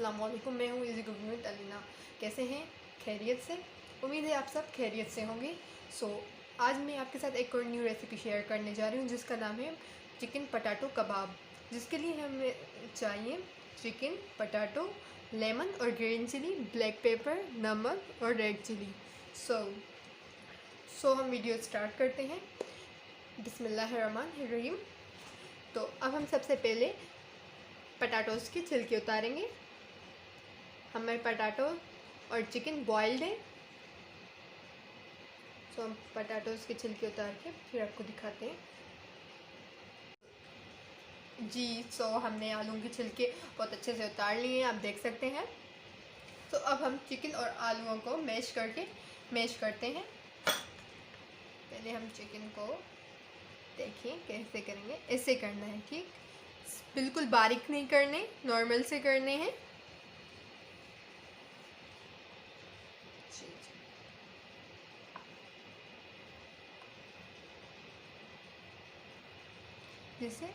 अस्सलाम वालेकुम, मैं हूँ इजी कुकिंग विद अलीना। कैसे हैं? खैरियत से? उम्मीद है आप सब खैरियत से होंगे। आज मैं आपके साथ एक और न्यू रेसिपी शेयर करने जा रही हूँ जिसका नाम है चिकन पटाटो कबाब। जिसके लिए हमें चाहिए चिकन, पटाटो, लेमन और ग्रीन चिली, ब्लैक पेपर, नमक और रेड चिली। सो हम वीडियो स्टार्ट करते हैं। बिस्मिल्लाहिर्रहमानिर्रहीम। तो अब हम सबसे पहले पटाटोज़ की छिलके उतारेंगे। हमारे पटाटो और चिकन बॉइल्ड है। हम पटाटोज़ के छिलके उतार के फिर आपको दिखाते हैं। हमने आलू के छिलके बहुत अच्छे से उतार लिए हैं, आप देख सकते हैं। तो अब हम चिकन और आलूओं को मैश करते हैं। पहले हम चिकन को देखिए कैसे करेंगे। ऐसे करना है, ठीक? बिल्कुल बारीक नहीं करने, नॉर्मल से करने हैं। जैसे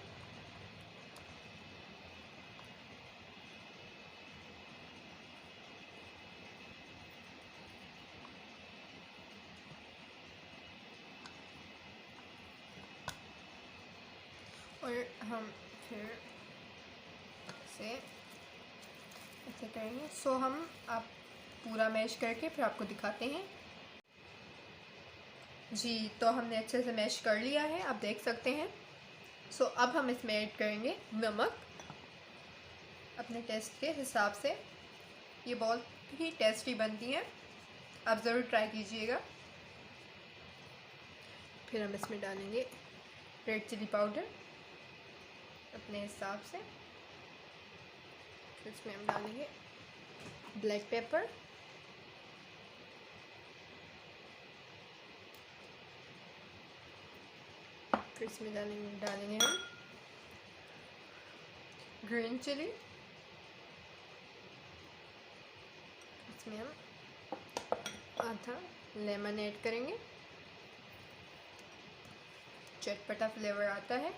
और हम फिर ऐसे करेंगे। हम आप पूरा मैश करके फिर आपको दिखाते हैं। तो हमने अच्छे से मैश कर लिया है, आप देख सकते हैं। अब हम इसमें ऐड करेंगे नमक अपने टेस्ट के हिसाब से। ये बहुत ही टेस्टी बनती हैं, आप ज़रूर ट्राई कीजिएगा। फिर हम इसमें डालेंगे रेड चिली पाउडर अपने हिसाब से। फिर इसमें हम डालेंगे ब्लैक पेपर, फिर इसमें डालेंगे हम ग्रीन चिली। इसमें हम आधा लेमन ऐड करेंगे, चटपटा फ्लेवर आता है।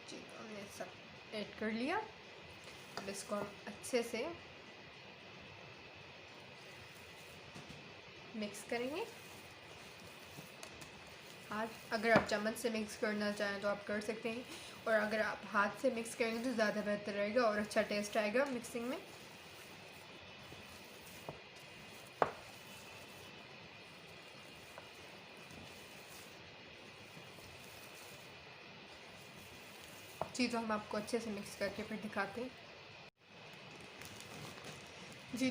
तो हमने सब ऐड कर लिया। अब इसको हम अच्छे से मिक्स करेंगे। अगर आप चम्मच से मिक्स करना चाहें तो आप कर सकते हैं, और अगर आप हाथ से मिक्स करेंगे तो ज़्यादा बेहतर रहेगा और अच्छा टेस्ट आएगा मिक्सिंग में। तो हम आपको अच्छे से मिक्स करके फिर दिखाते हैं।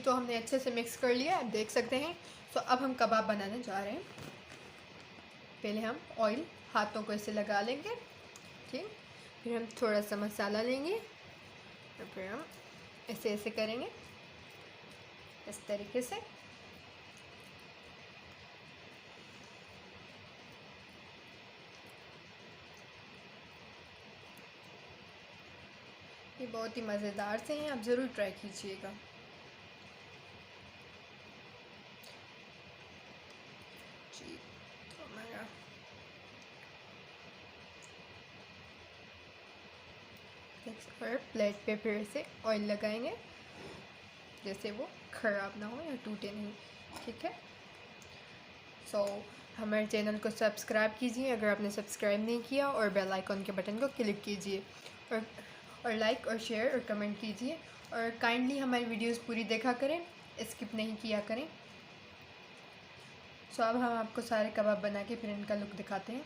तो हमने अच्छे से मिक्स कर लिया, आप देख सकते हैं। अब हम कबाब बनाने जा रहे हैं। पहले हम ऑयल हाथों को ऐसे लगा लेंगे, ठीक। फिर हम थोड़ा सा मसाला लेंगे और फिर हम ऐसे करेंगे, इस तरीके से। ये बहुत ही मज़ेदार से हैं, आप ज़रूर ट्राई कीजिएगा। तो हमारा और प्लेट पे फिर से ऑयल लगाएंगे, जैसे वो ख़राब ना हो या टूटे नहीं, ठीक है। हमारे चैनल को सब्सक्राइब कीजिए अगर आपने सब्सक्राइब नहीं किया, और बेल आइकॉन के बटन को क्लिक कीजिए, और लाइक और शेयर और कमेंट कीजिए, और काइंडली हमारी वीडियोस पूरी देखा करें, स्किप नहीं किया करें। अब हम आपको सारे कबाब बना के फिर इनका लुक दिखाते हैं।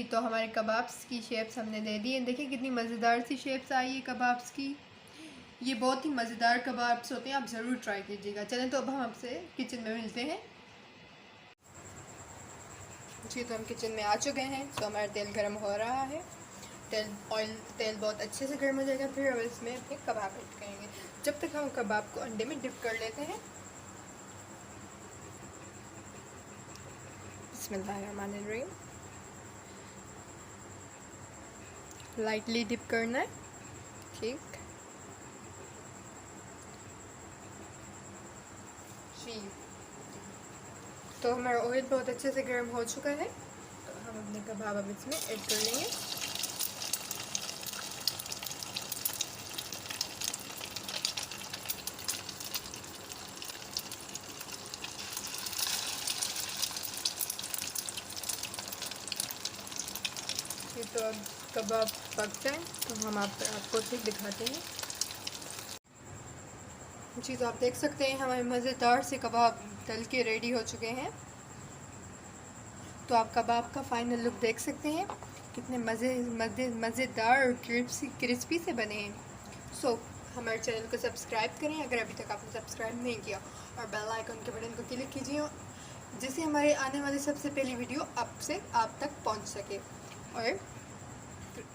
तो हमारे कबाब्स की शेप्स हमने दे दी है। देखिए कितनी मज़ेदार सी शेप्स आई है कबाब्स की। ये बहुत ही मज़ेदार कबाब्स होते हैं, आप ज़रूर ट्राई कीजिएगा। चलें तो अब हम आपसे किचन में मिलते हैं। तो हम किचन में आ चुके हैं। हमारा तेल गर्म हो रहा है। तेल बहुत अच्छे से गर्म हो जाएगा, फिर हम इसमें अपने कबाब ऐड करेंगे। जब तक हम कबाब को अंडे में डिप कर लेते हैं। बिस्मिल्लाहिर्रहमानिर्रहीम। लाइटली डिप करना है, ठीक। तो हमारा ऑयल बहुत अच्छे से गर्म हो चुका है। तो हम अपने कबाब अब इसमें ऐड कर लेंगे। ये तो अब कबाब पक जाए तो हम आपको ठीक दिखाते हैं। जी, तो आप देख सकते हैं हमारे मज़ेदार से कबाब तल के रेडी हो चुके हैं। तो आप कबाब का फाइनल लुक देख सकते हैं, कितने मज़ेदार और क्रिस्पी से बने हैं। सो हमारे चैनल को सब्सक्राइब करें अगर अभी तक आपने सब्सक्राइब नहीं किया, और बेल आइकन के बटन को क्लिक कीजिए जिससे हमारे आने वाली सबसे पहली वीडियो आप तक पहुंच सके। और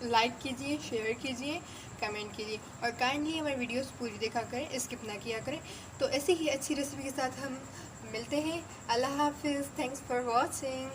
लाइक कीजिए, शेयर कीजिए, कमेंट कीजिए, और काइंडली हमारी वीडियोस पूरी देखा करें, स्किप ना किया करें। तो ऐसी ही अच्छी रेसिपी के साथ हम मिलते हैं। अल्लाह हाफिज़। Thanks for watching.